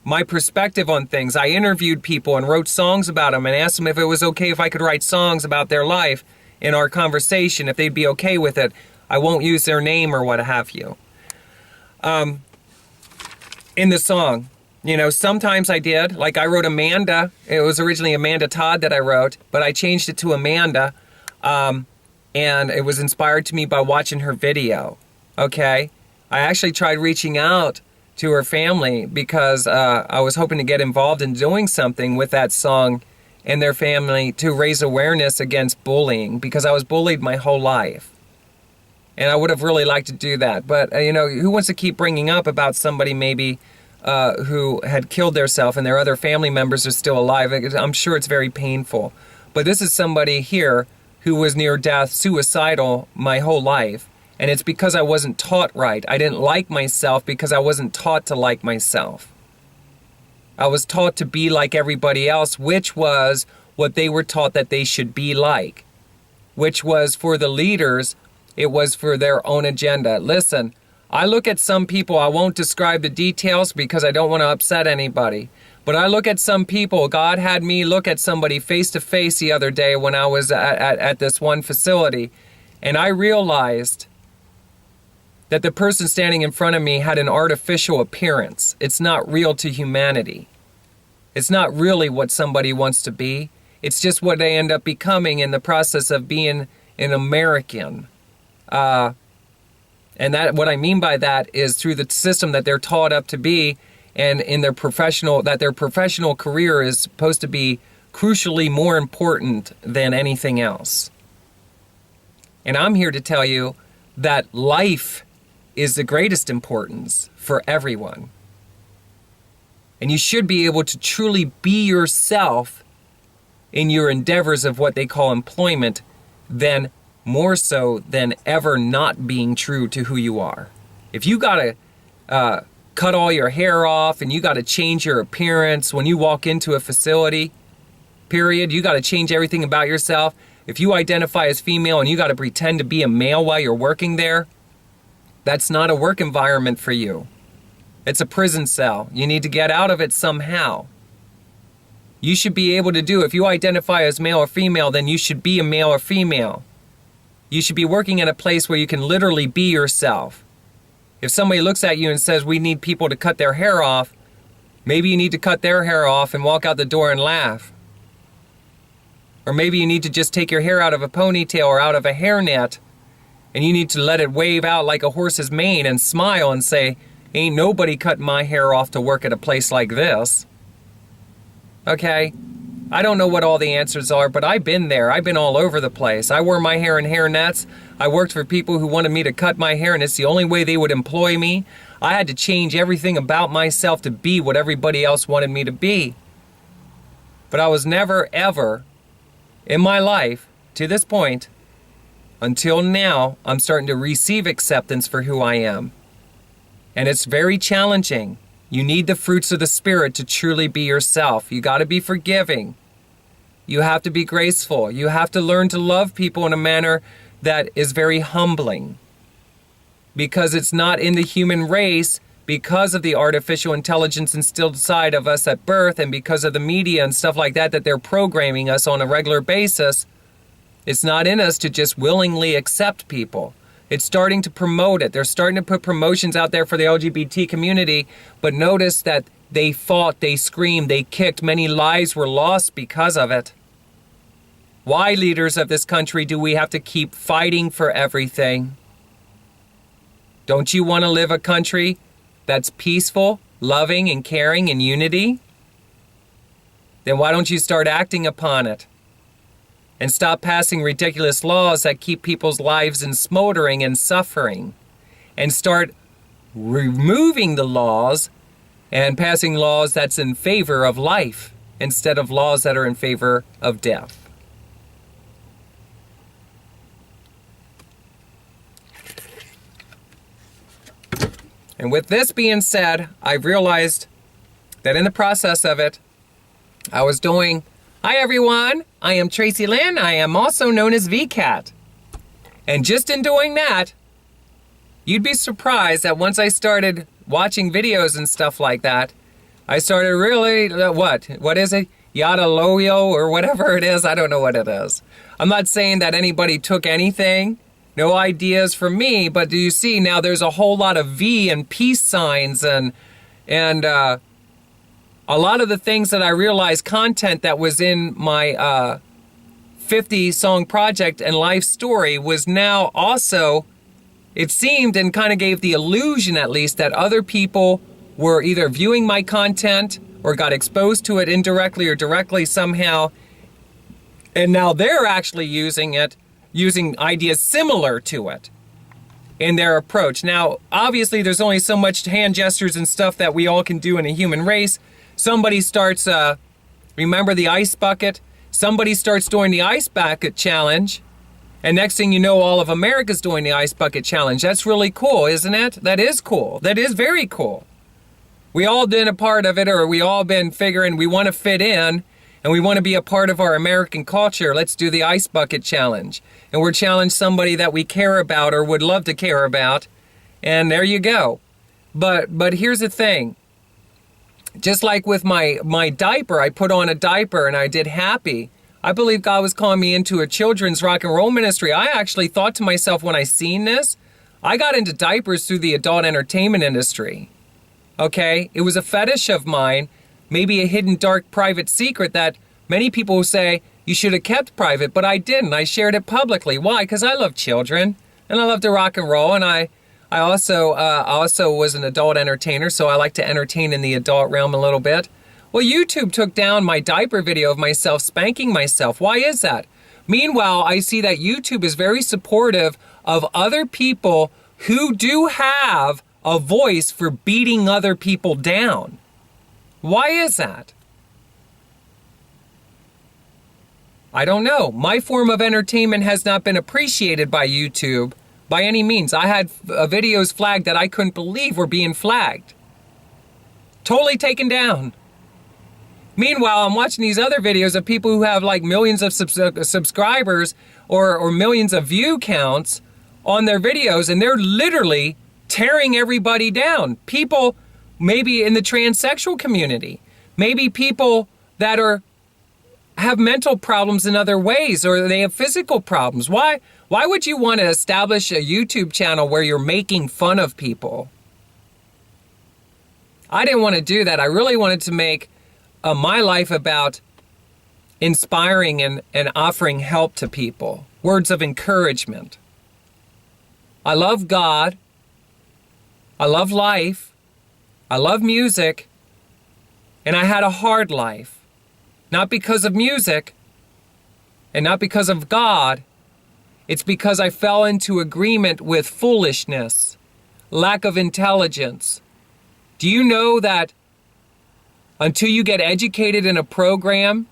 my perspective on things. I interviewed people and wrote songs about them and asked them if it was okay if I could write songs about their life in our conversation, if they'd be okay with it. I won't use their name or what have you. In the song, sometimes I did. Like I wrote Amanda. It was originally Amanda Todd that I wrote, but I changed it to Amanda. And it was inspired to me by watching her video. Okay? I actually tried reaching out to her family because I was hoping to get involved in doing something with that song and their family to raise awareness against bullying, because I was bullied my whole life. And I would have really liked to do that. But, who wants to keep bringing up about somebody maybe who had killed themselves and their other family members are still alive? I'm sure it's very painful. But this is somebody here who was near death, suicidal my whole life. And it's because I wasn't taught right. I didn't like myself because I wasn't taught to like myself. I was taught to be like everybody else, which was what they were taught that they should be like. Which was for the leaders, it was for their own agenda. Listen, I look at some people, I won't describe the details because I don't want to upset anybody. But I look at some people, God had me look at somebody face to face the other day when I was at this one facility. And I realized that the person standing in front of me had an artificial appearance. It's not real to humanity. It's not really what somebody wants to be. It's just what they end up becoming in the process of being an American. And that, what I mean by that is through the system that they're taught up to be, and in their professional career is supposed to be crucially more important than anything else. And I'm here to tell you that life is the greatest importance for everyone. And you should be able to truly be yourself in your endeavors of what they call employment, than more so than ever not being true to who you are. If you gotta cut all your hair off and you gotta change your appearance when you walk into a facility, period, you gotta change everything about yourself. If you identify as female and you gotta pretend to be a male while you're working there, that's not a work environment for you. It's a prison cell. You need to get out of it somehow. You should be able to do, if you identify as male or female, then you should be a male or female. You should be working at a place where you can literally be yourself. If somebody looks at you and says, we need people to cut their hair off, maybe you need to cut their hair off and walk out the door and laugh. Or maybe you need to just take your hair out of a ponytail or out of a hairnet, and you need to let it wave out like a horse's mane and smile and say, ain't nobody cutting my hair off to work at a place like this. Okay? I don't know what all the answers are, but I've been there. I've been all over the place. I wore my hair in hairnets. I worked for people who wanted me to cut my hair, and it's the only way they would employ me. I had to change everything about myself to be what everybody else wanted me to be. But I was never, ever, in my life, to this point, until now, I'm starting to receive acceptance for who I am. And it's very challenging. You need the fruits of the Spirit to truly be yourself. You got to be forgiving. You have to be graceful. You have to learn to love people in a manner that is very humbling. Because it's not in the human race, because of the artificial intelligence instilled inside of us at birth, and because of the media and stuff like that, that they're programming us on a regular basis. It's not in us to just willingly accept people. It's starting to promote it. They're starting to put promotions out there for the LGBT community, but notice that they fought, they screamed, they kicked. Many lives were lost because of it. Why, leaders of this country, do we have to keep fighting for everything? Don't you want to live a country that's peaceful, loving, and caring, and unity? Then why don't you start acting upon it? And stop passing ridiculous laws that keep people's lives in smoldering and suffering. And start removing the laws and passing laws that's in favor of life instead of laws that are in favor of death. And with this being said, I've realized that in the process of it, I was doing... Hi everyone, I am Tracilyn. I am also known as VCAT. And just in doing that, you'd be surprised that once I started watching videos and stuff like that, I started really, what is it? Yada loyo or whatever it is, I don't know what it is. I'm not saying that anybody took anything, no ideas from me, but do you see now there's a whole lot of V and peace signs and a lot of the things that I realized, content that was in my 50 song project and life story was now also, it seemed, and kind of gave the illusion at least, that other people were either viewing my content or got exposed to it indirectly or directly somehow, and now they're actually using it, using ideas similar to it in their approach. Now, obviously, there's only so much hand gestures and stuff that we all can do in a human race. Somebody starts, remember the ice bucket? Somebody starts doing the ice bucket challenge, and next thing you know, all of America's doing the ice bucket challenge. That's really cool, isn't it? That is cool. That is very cool. We all been a part of it, or we all been figuring we want to fit in, and we want to be a part of our American culture. Let's do the ice bucket challenge. And we're challenge somebody that we care about or would love to care about, and there you go. But here's the thing. Just like with my diaper, I put on a diaper and I did happy. I believe God was calling me into a children's rock and roll ministry. I actually thought to myself when I seen this, I got into diapers through the adult entertainment industry. Okay? It was a fetish of mine, maybe a hidden dark private secret that many people say you should have kept private, but I didn't. I shared it publicly. Why? Because I love children and I love to rock and roll, and I also was an adult entertainer, so I like to entertain in the adult realm a little bit. Well, YouTube took down my diaper video of myself spanking myself. Why is that? Meanwhile, I see that YouTube is very supportive of other people who do have a voice for beating other people down. Why is that? I don't know. My form of entertainment has not been appreciated by YouTube by any means. I had videos flagged that I couldn't believe were being flagged. Totally taken down. Meanwhile, I'm watching these other videos of people who have like millions of subscribers or millions of view counts on their videos, and they're literally tearing everybody down. People maybe in the transsexual community, maybe people that have mental problems in other ways, or they have physical problems. Why would you want to establish a YouTube channel where you're making fun of people? I didn't want to do that. I really wanted to make my life about inspiring and offering help to people. Words of encouragement. I love God. I love life. I love music. And I had a hard life. Not because of music and not because of God. It's because I fell into agreement with foolishness, lack of intelligence. Do you know that until you get educated in a program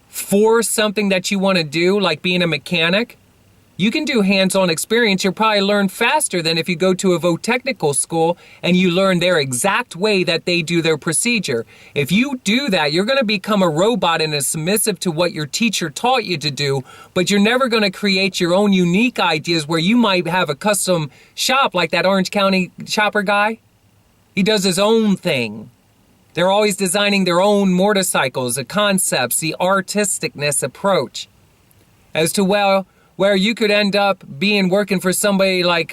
for something that you want to do, like being a mechanic, you can do hands-on experience. You'll probably learn faster than if you go to a vo-technical school and you learn their exact way that they do their procedure. If you do that, you're going to become a robot and is submissive to what your teacher taught you to do, but you're never going to create your own unique ideas where you might have a custom shop like that Orange County chopper guy. He does his own thing. They're always designing their own motorcycles, the concepts, the artisticness approach. As to, well, where you could end up working for somebody like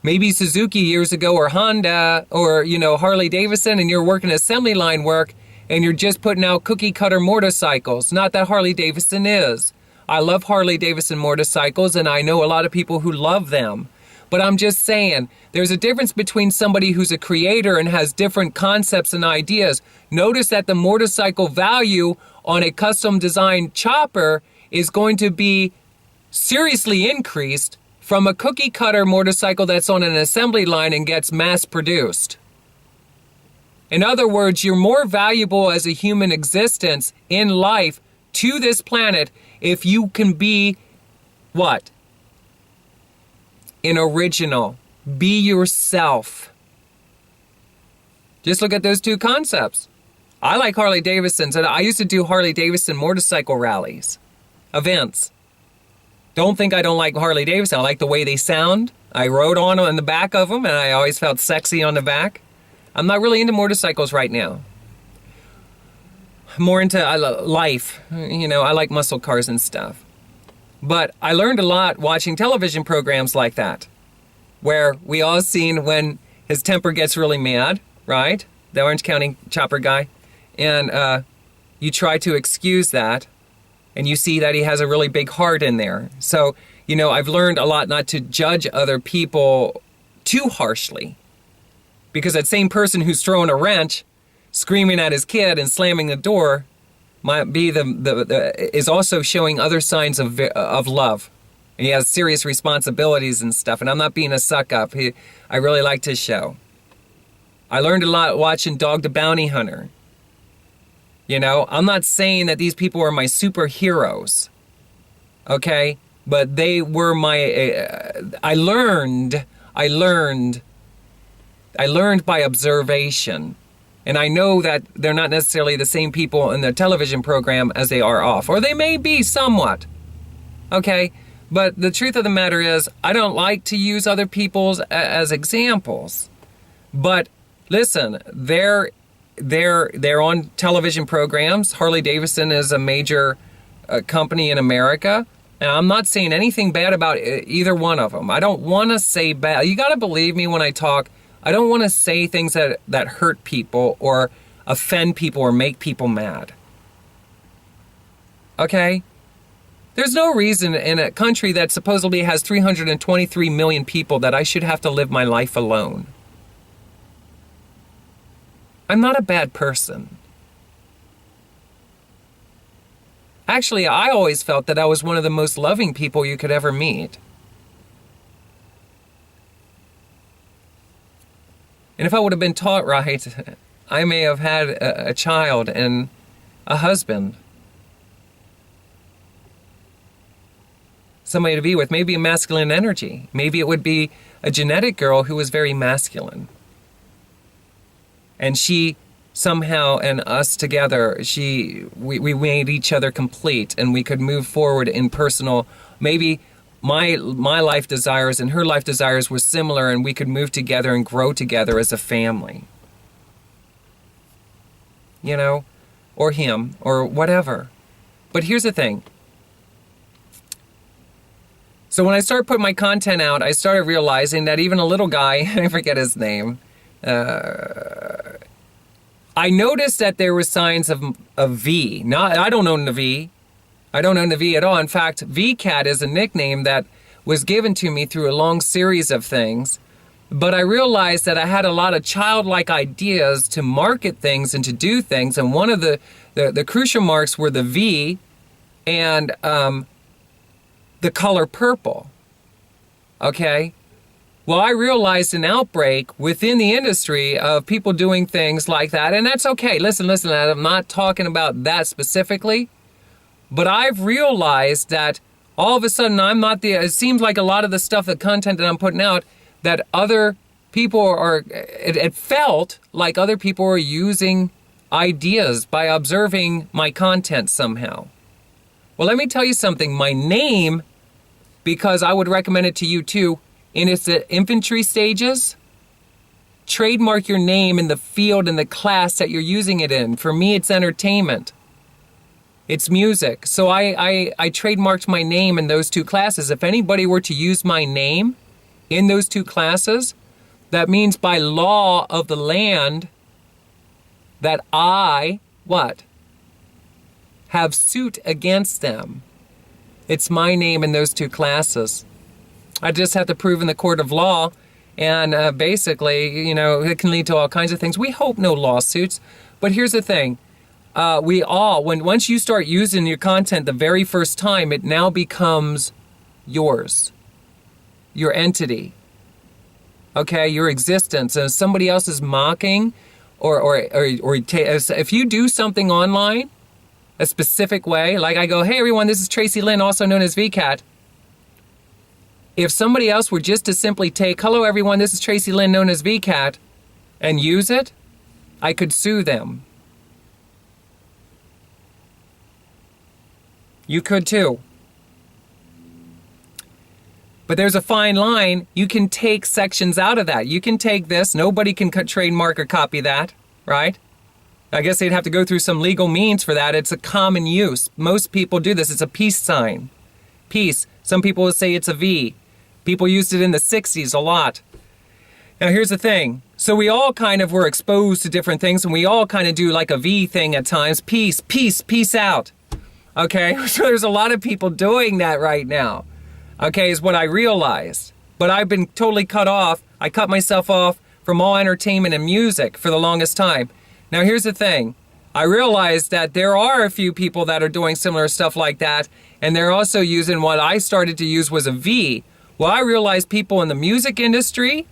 maybe Suzuki years ago, or Honda, or Harley Davidson, and you're working assembly line work and you're just putting out cookie cutter motorcycles. Not that Harley Davidson is. I love Harley Davidson motorcycles and I know a lot of people who love them. But I'm just saying, there's a difference between somebody who's a creator and has different concepts and ideas. Notice that the motorcycle value on a custom designed chopper is going to be seriously increased from a cookie cutter motorcycle that's on an assembly line and gets mass produced. In other words, you're more valuable as a human existence in life to this planet if you can be what? An original. Be yourself. Just look at those two concepts. I like Harley Davidsons, and I used to do Harley Davidson motorcycle rallies, events. Don't think I don't like Harley Davidson. I like the way they sound. I rode on the back of them, and I always felt sexy on the back. I'm not really into motorcycles right now. I'm more into life. I like muscle cars and stuff. But I learned a lot watching television programs like that, where we all seen when his temper gets really mad, right? The Orange County chopper guy. And you try to excuse that And you see that he has a really big heart in there. So, I've learned a lot not to judge other people too harshly. Because that same person who's throwing a wrench, screaming at his kid and slamming the door might be is also showing other signs of love. And he has serious responsibilities and stuff. And I'm not being a suck-up. I really liked his show. I learned a lot watching Dog the Bounty Hunter. I'm not saying that these people are my superheroes. Okay? But they were I learned by observation. And I know that they're not necessarily the same people in the television program as they are off. Or they may be somewhat. Okay? But the truth of the matter is, I don't like to use other people's as examples. But listen, they're on television programs. Harley Davidson is a major company in America. And I'm not saying anything bad about either one of them. I don't want to say bad. You got to believe me when I talk. I don't want to say things that hurt people or offend people or make people mad. Okay? There's no reason in a country that supposedly has 323 million people that I should have to live my life alone. I'm not a bad person. Actually, I always felt that I was one of the most loving people you could ever meet. And if I would have been taught right, I may have had a child and a husband. Somebody to be with, maybe a masculine energy. Maybe it would be a genetic girl who was very masculine. And she somehow, and us together, we made each other complete, and we could move forward in personal, maybe my life desires and her life desires were similar, and we could move together and grow together as a family. Or him, or whatever. But here's the thing. So when I started putting my content out, I started realizing that even a little guy, I forget his name, I noticed that there were signs of V. I don't own the V. I don't own the V at all. In fact, VCAT is a nickname that was given to me through a long series of things. But I realized that I had a lot of childlike ideas to market things and to do things. And one of the crucial marks were the V and the color purple. Okay? Well, I realized an outbreak within the industry of people doing things like that, and that's okay. Listen, I'm not talking about that specifically, but I've realized that all of a sudden it seems like a lot of the stuff, the content that I'm putting out, that other people it felt like other people were using ideas by observing my content somehow. Well, let me tell you something. My name, because I would recommend it to you too, in its infantry stages, trademark your name in the field and the class that you're using it in. For me, it's entertainment. It's music. So I trademarked my name in those two classes. If anybody were to use my name in those two classes, that means by law of the land that I, have suit against them. It's my name in those two classes. I just have to prove in the court of law, and basically, it can lead to all kinds of things. We hope no lawsuits, but here's the thing. Once you start using your content the very first time, it now becomes yours, your entity, okay, your existence. And if somebody else is mocking, if you do something online, a specific way, like I go, hey everyone, this is Tracilyn, also known as VCAT. If somebody else were just to simply take, hello everyone, this is Tracilyn, known as VCAT, and use it, I could sue them. You could too. But there's a fine line. You can take sections out of that. You can take this. Nobody can trademark or copy that, right? I guess they'd have to go through some legal means for that. It's a common use. Most people do this. It's a peace sign. Peace. Some people will say it's a V. People used it in the 60s a lot. Now here's the thing. So we all kind of were exposed to different things, and we all kind of do like a V thing at times. Peace, peace, peace out. Okay, so there's a lot of people doing that right now. Okay, is what I realized. But I've been totally cut off. I cut myself off from all entertainment and music for the longest time. Now here's the thing. I realized that there are a few people that are doing similar stuff like that, and they're also using what I started to use was a V. Well, I realized people in the music industry